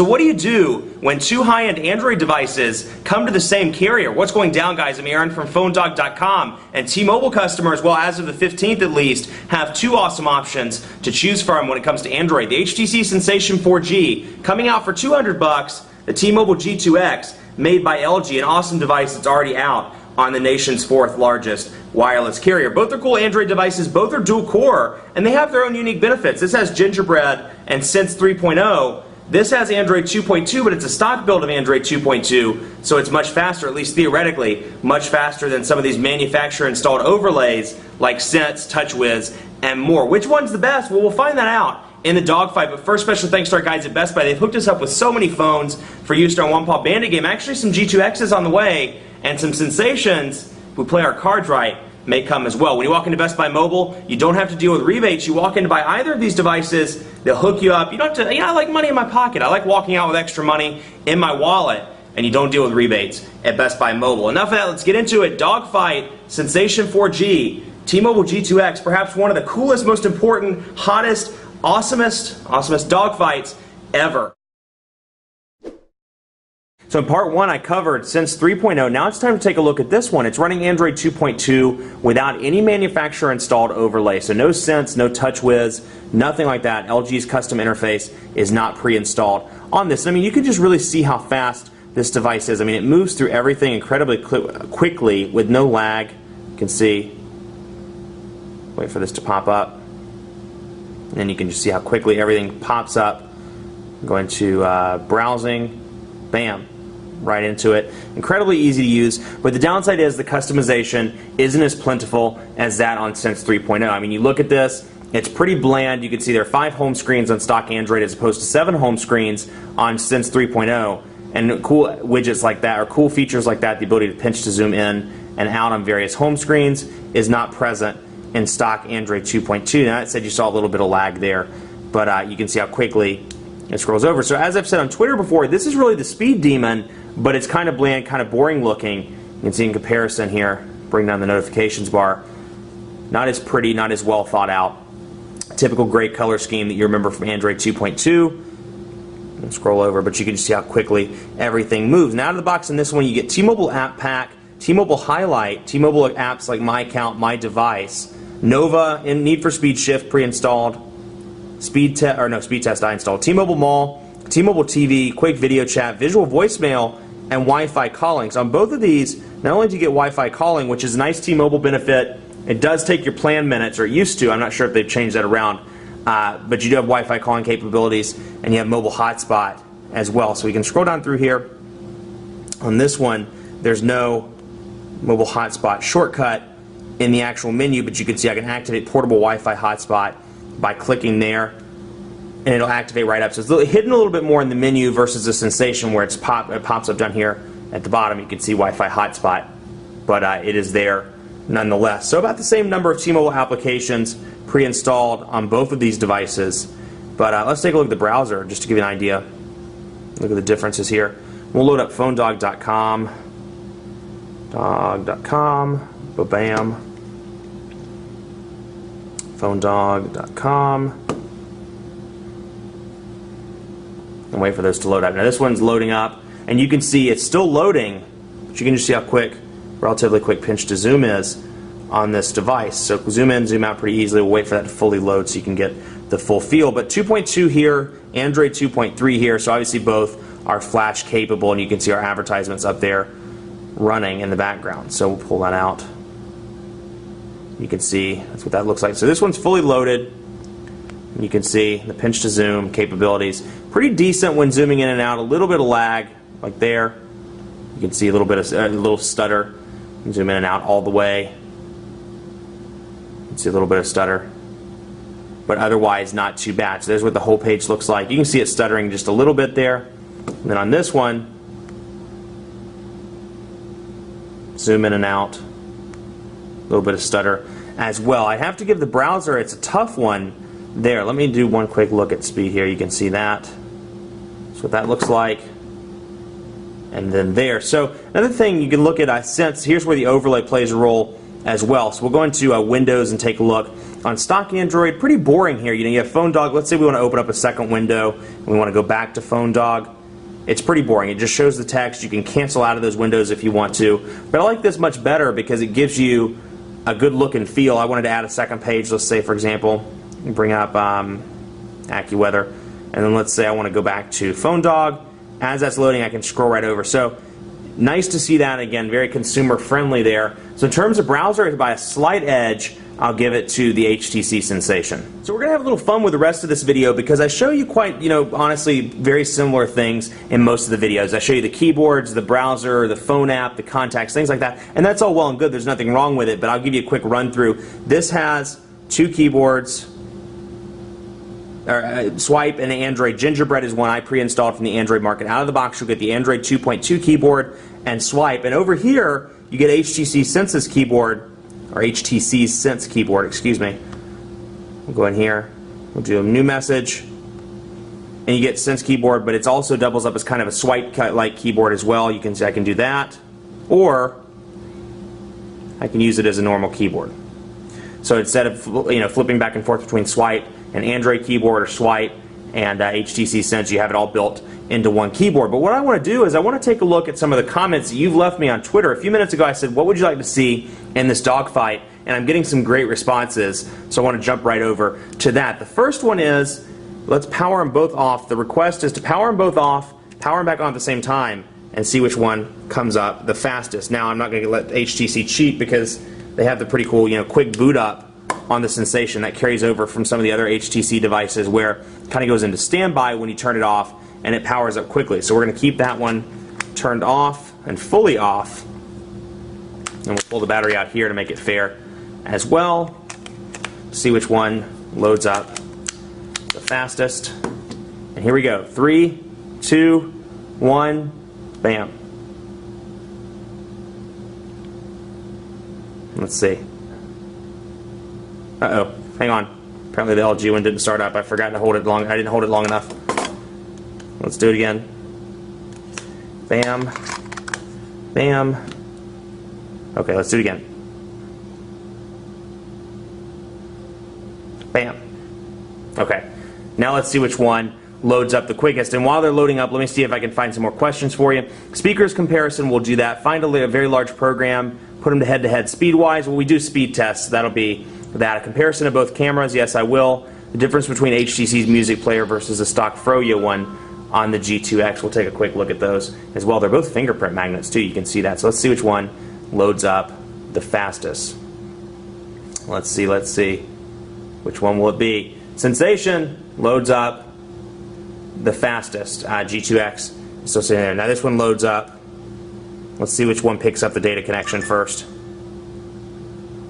So what do you do when two high-end Android devices come to the same carrier? What's going down, guys? I'm Aaron from PhoneDog.com, and T-Mobile customers, well, as of the 15th at least, have two awesome options to choose from when it comes to Android. The HTC Sensation 4G coming out for $200, the T-Mobile G2x made by LG, an awesome device that's already out on the nation's fourth largest wireless carrier. Both are cool Android devices, both are dual core, and they have their own unique benefits. This has Gingerbread and Sense 3.0. This has Android 2.2, but it's a stock build of Android 2.2, so it's much faster, at least theoretically, much faster than some of these manufacturer-installed overlays like Sense, TouchWiz, and more. Which one's the best? Well, we'll find that out in the Dogfight, but first, special thanks to our guys at Best Buy. They've hooked us up with so many phones for use during One Paw Bandit game. Actually, some G2X's on the way, and some Sensations, if we play our cards right, may come as well. When you walk into Best Buy Mobile, you don't have to deal with rebates. You walk in to buy either of these devices, they'll hook you up. You don't have to, I like money in my pocket. I like walking out with extra money in my wallet, and you don't deal with rebates at Best Buy Mobile. Enough of that, let's get into it. Dogfight, Sensation 4G, T-Mobile G2X, perhaps one of the coolest, most important, hottest, awesomest dogfights ever. So in part one, I covered Sense 3.0. Now it's time to take a look at this one. It's running Android 2.2 without any manufacturer-installed overlay. So no Sense, no TouchWiz, nothing like that. LG's custom interface is not pre-installed on this. I mean, you can just really see how fast this device is. I mean, it moves through everything incredibly quickly with no lag. You can see. Wait for this to pop up. And then you can just see how quickly everything pops up. Going to browsing. Bam. Right into it. Incredibly easy to use, but the downside is the customization isn't as plentiful as that on Sense 3.0. I mean, you look at this, it's pretty bland. You can see there are 5 home screens on stock Android as opposed to 7 home screens on Sense 3.0, and cool widgets like that, or cool features like that, the ability to pinch to zoom in and out on various home screens, is not present in stock Android 2.2. Now, that said, you saw a little bit of lag there, but you can see how quickly it scrolls over. So as I've said on Twitter before, this is really the speed demon, but it's kind of bland, kind of boring looking. You can see in comparison here, bring down the notifications bar. Not as pretty, not as well thought out. Typical gray color scheme that you remember from Android 2.2. Scroll over, but you can just see how quickly everything moves. Now out of the box in this one, you get T-Mobile App Pack, T-Mobile Highlight, T-Mobile apps like My Account, My Device, Nova, and Need for Speed Shift pre-installed. Speed Test I installed. T-Mobile Mall, T-Mobile TV, Quick Video Chat, Visual Voicemail, and Wi-Fi calling. So on both of these, not only do you get Wi-Fi calling, which is a nice T-Mobile benefit, it does take your plan minutes, or it used to. I'm not sure if they've changed that around, but you do have Wi-Fi calling capabilities, and you have mobile hotspot as well. So we can scroll down through here. On this one, there's no mobile hotspot shortcut in the actual menu, but you can see I can activate portable Wi-Fi hotspot by clicking there, and it'll activate right up. So it's hidden a little bit more in the menu versus the Sensation where it pops up down here at the bottom. You can see Wi-Fi hotspot, but it is there nonetheless. So about the same number of T-Mobile applications pre-installed on both of these devices. But let's take a look at the browser just to give you an idea. Look at the differences here. We'll load up PhoneDog.com. Dog.com. Ba-bam. PhoneDog.com, and wait for those to load up. Now this one's loading up, and you can see it's still loading, but you can just see how quick, relatively quick pinch to zoom is on this device. So zoom in, zoom out pretty easily. We'll wait for that to fully load so you can get the full feel. But 2.2 here, Android 2.3 here, so obviously both are flash capable, and you can see our advertisements up there running in the background. So we'll pull that out. You can see that's what that looks like. So this one's fully loaded. You can see the pinch to zoom capabilities. Pretty decent when zooming in and out. A little bit of lag, like there. You can see a little bit of a little stutter. You can zoom in and out all the way. You can see a little bit of stutter, but otherwise not too bad. So there's what the whole page looks like. You can see it stuttering just a little bit there. And then on this one, zoom in and out. A little bit of stutter as well. I have to give the browser, it's a tough one there. Let me do one quick look at speed here. You can see that. That's what that looks like. And then there. So another thing you can look at, Sense, here's where the overlay plays a role as well. So we'll go into Windows and take a look. On stock Android, pretty boring here. You have Phone Dog. Let's say we want to open up a second window and we want to go back to Phone Dog. It's pretty boring. It just shows the text. You can cancel out of those windows if you want to. But I like this much better because it gives you a good look and feel. I wanted to add a second page. Let's say, for example, bring up AccuWeather. And then let's say I want to go back to Phone Dog. As that's loading, I can scroll right over. So nice to see that. Again, very consumer friendly there. So in terms of browser, by a slight edge, I'll give it to the HTC Sensation. So we're going to have a little fun with the rest of this video because I show you quite, honestly, very similar things in most of the videos. I show you the keyboards, the browser, the phone app, the contacts, things like that. And that's all well and good. There's nothing wrong with it, but I'll give you a quick run through. This has 2 keyboards, Swipe and Android. Gingerbread is one I pre-installed from the Android market. Out of the box, you'll get the Android 2.2 keyboard and Swipe. And over here, you get HTC Sense's keyboard, or HTC's Sense keyboard, excuse me. We'll go in here, we'll do a new message, and you get Sense keyboard, but it also doubles up as kind of a swipe-like keyboard as well. You can say I can do that, or I can use it as a normal keyboard. So instead of flipping back and forth between Swipe and Android keyboard or Swipe and HTC Sense, you have it all built into one keyboard. But what I want to do is I want to take a look at some of the comments that you've left me on Twitter. A few minutes ago I said, what would you like to see in this dogfight? And I'm getting some great responses, so I want to jump right over to that. The first one is, let's power them both off. The request is to power them both off, power them back on at the same time, and see which one comes up the fastest. Now I'm not going to let HTC cheat because they have the pretty cool, quick boot up on the Sensation that carries over from some of the other HTC devices where it kind of goes into standby when you turn it off and it powers up quickly. So we're going to keep that one turned off and fully off, and we'll pull the battery out here to make it fair as well. See which one loads up the fastest. And here we go. 3, 2, 1, bam. Let's see. Uh-oh, hang on. Apparently the LG one didn't start up. I forgot to hold it long. I didn't hold it long enough. Let's do it again. Bam. Bam. Okay, let's do it again. Bam. Okay. Now let's see which one loads up the quickest. And while they're loading up, let me see if I can find some more questions for you. Speakers comparison, we'll do that. Find a very large program, put them to head-to-head speed-wise. Well, we do speed tests. That'll be that. A comparison of both cameras, yes, I will. The difference between HTC's music player versus the stock Froyo one on the G2X. We'll take a quick look at those as well. They're both fingerprint magnets too. You can see that. So let's see which one loads up the fastest. Let's see. Which one will it be? Sensation loads up the fastest. G2X is still sitting there. Now this one loads up. Let's see which one picks up the data connection first.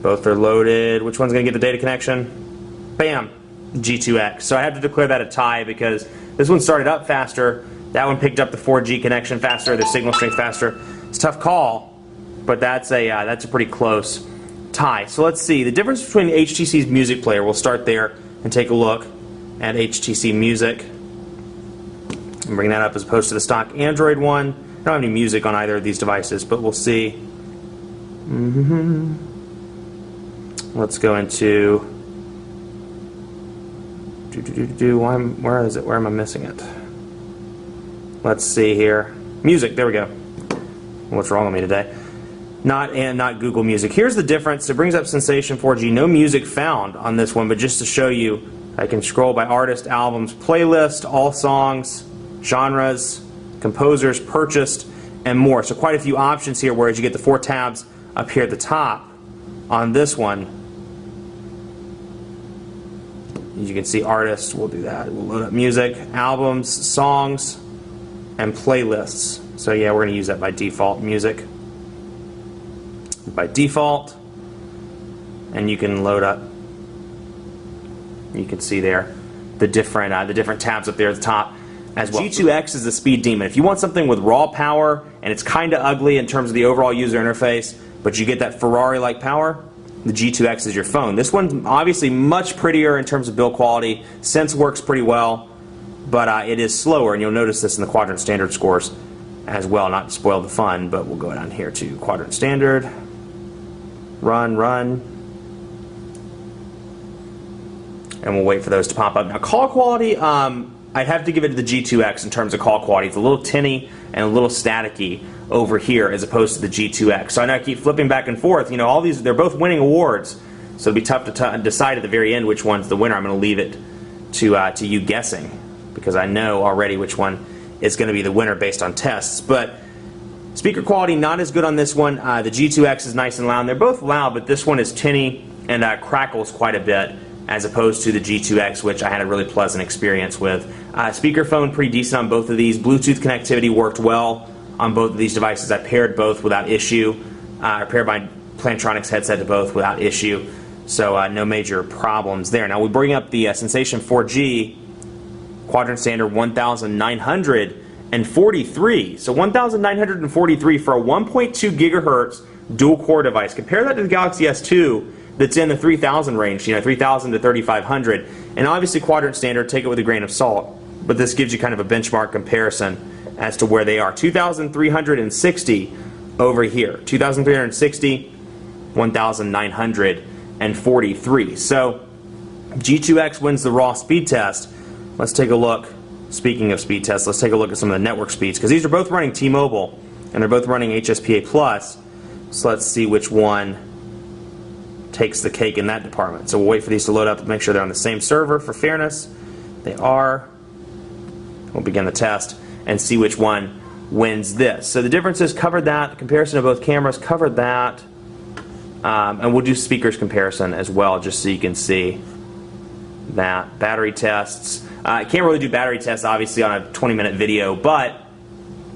Both are loaded. Which one's going to get the data connection? Bam! G2X. So I have to declare that a tie because this one started up faster. That one picked up the 4G connection faster, the signal strength faster. It's a tough call, but that's a pretty close tie. So let's see. The difference between HTC's music player, we'll start there and take a look at HTC Music. And bring that up as opposed to the stock Android one. I don't have any music on either of these devices, but we'll see. Let's go into where is it? Where am I missing it? Let's see here. Music. There we go. What's wrong with me today? Not Google Music. Here's the difference. It brings up Sensation 4G. No music found on this one, but just to show you, I can scroll by artist, albums, playlist, all songs, genres, composers, purchased, and more. So quite a few options here, whereas you get the 4 tabs up here at the top on this one. As you can see, artists, we'll do that. We'll load up music, albums, songs, and playlists. So yeah, we're going to use that by default, music. By default, and you can load up. You can see there the different tabs up there at the top as well. G2X is the speed demon. If you want something with raw power and it's kind of ugly in terms of the overall user interface, but you get that Ferrari-like power, the G2X is your phone. This one's obviously much prettier in terms of build quality. Sense works pretty well, but it is slower, and you'll notice this in the quadrant standard scores as well. Not to spoil the fun, but we'll go down here to quadrant standard. Run, run. And we'll wait for those to pop up. Now, call quality, I'd have to give it to the G2X in terms of call quality. It's a little tinny and a little staticky over here as opposed to the G2X. So I know I keep flipping back and forth. You know, all these, they're both winning awards, so it'll be tough to decide at the very end which one's the winner. I'm going to leave it to you guessing, because I know already which one is going to be the winner based on tests. But speaker quality, not as good on this one. The G2X is nice and loud. They're both loud, but this one is tinny and crackles quite a bit, as opposed to the G2X, which I had a really pleasant experience with. Speakerphone, pretty decent on both of these. Bluetooth connectivity worked well on both of these devices. I paired both without issue. I paired my Plantronics headset to both without issue, so no major problems there. Now we bring up the Sensation 4G quadrant standard 1943. So 1943 for a 1.2 gigahertz dual core device. Compare that to the Galaxy S2 that's in the 3000 range, you know, 3000 to 3500. And obviously quadrant standard, take it with a grain of salt, but this gives you kind of a benchmark comparison as to where they are. 2360 over here. 2360, 1943. So G2X wins the raw speed test. Let's take a look. Speaking of speed tests, let's take a look at some of the network speeds, because these are both running T-Mobile and they're both running HSPA+. So let's see which one takes the cake in that department. So we'll wait for these to load up to make sure they're on the same server for fairness. They are. We'll begin the test and see which one wins this. So the differences, covered that. The comparison of both cameras, covered that. And we'll do speakers comparison as well, just so you can see that. Battery tests. I can't really do battery tests, obviously, on a 20-minute video, but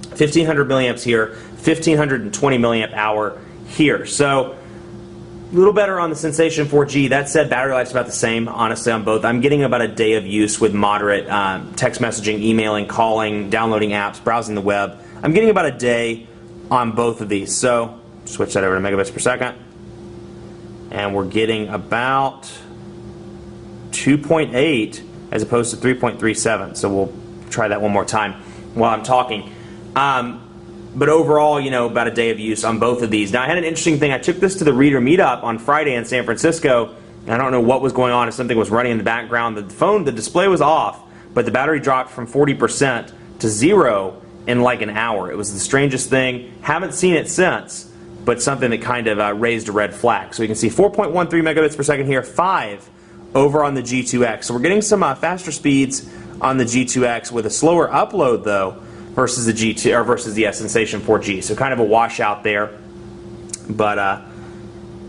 1500 milliamps here, 1520 milliamp hour here. So a little better on the Sensation 4G. That said, battery life's about the same, honestly, on both. I'm getting about a day of use with moderate text messaging, emailing, calling, downloading apps, browsing the web. I'm getting about a day on both of these. So switch that over to megabits per second. And we're getting about 2.8 as opposed to 3.37. So we'll try that one more time while I'm talking. But overall, you know, about a day of use on both of these. Now, I had an interesting thing. I took this to the Reader Meetup on Friday in San Francisco, and I don't know what was going on, if something was running in the background. The display was off, but the battery dropped from 40% to 0 in like an hour. It was the strangest thing. Haven't seen it since, but something that kind of raised a red flag. So you can see 4.13 megabits per second here, 5 over on the G2X. So we're getting some faster speeds on the G2X with a slower upload, though, versus the G2 or versus the Sensation 4G. So kind of a washout there, but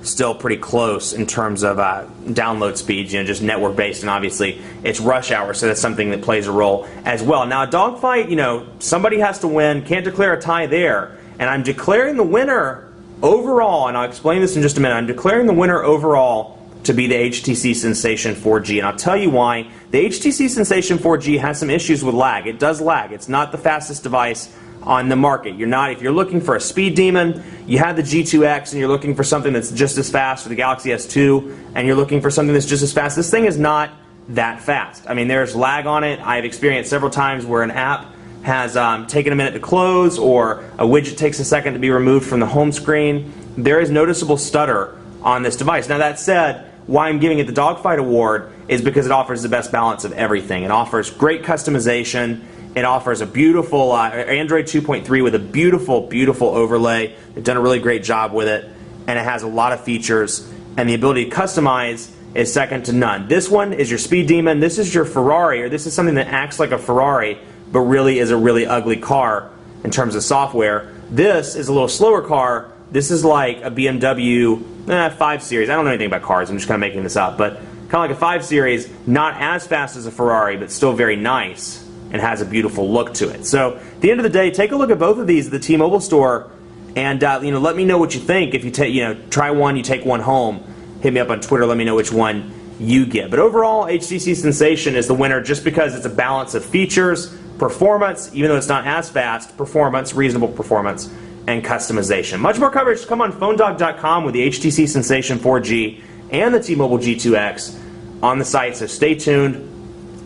still pretty close in terms of download speeds. You know, just network based, and obviously it's rush hour, so that's something that plays a role as well. Now, a dogfight, you know, somebody has to win. Can't declare a tie there, and I'm declaring the winner overall. And I'll explain this in just a minute. I'm declaring the winner overall to be the HTC Sensation 4G, and I'll tell you why. The HTC Sensation 4G has some issues with lag. It does lag. It's not the fastest device on the market. If you're looking for a speed demon, you have the G2X, and you're looking for something that's just as fast for the Galaxy S2, and you're looking for something that's just as fast. This thing is not that fast. I mean, there's lag on it. I've experienced several times where an app has taken a minute to close, or a widget takes a second to be removed from the home screen. There is noticeable stutter on this device. Now, that said, why I'm giving it the Dogfight Award is because it offers the best balance of everything. It offers great customization. It offers a beautiful Android 2.3 with a beautiful, beautiful overlay. They've done a really great job with it, and it has a lot of features, and the ability to customize is second to none. This one is your speed demon. This is your Ferrari, or this is something that acts like a Ferrari, but really is a really ugly car in terms of software. This is a little slower car. This is like a BMW 5 Series. I don't know anything about cars. I'm just kind of making this up. But kind of like a 5 Series, not as fast as a Ferrari, but still very nice and has a beautiful look to it. So at the end of the day, take a look at both of these at the T-Mobile store, and you know, let me know what you think. If you try one, you take one home. Hit me up on Twitter. Let me know which one you get. But overall, HTC Sensation is the winner just because it's a balance of features, performance, even though it's not as fast, performance, reasonable performance, and customization. Much more coverage come on PhoneDog.com with the HTC Sensation 4G and the T-Mobile G2X on the site, so stay tuned.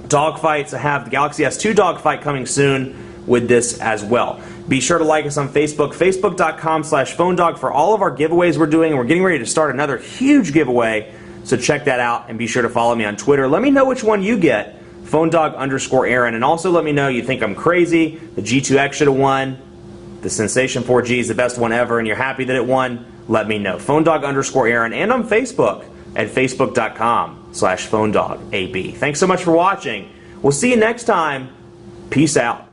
Dogfights, I have the Galaxy S2 Dogfight coming soon with this as well. Be sure to like us on Facebook, facebook.com/PhoneDog for all of our giveaways we're doing. And we're getting ready to start another huge giveaway, so check that out, and be sure to follow me on Twitter. Let me know which one you get, PhoneDog_Aaron, and also let me know you think I'm crazy, the G2x should have won, the Sensation 4G is the best one ever, and you're happy that it won. Let me know. PhoneDog_Aaron, and on Facebook at facebook.com/PhoneDogAB. Thanks so much for watching. We'll see you next time. Peace out.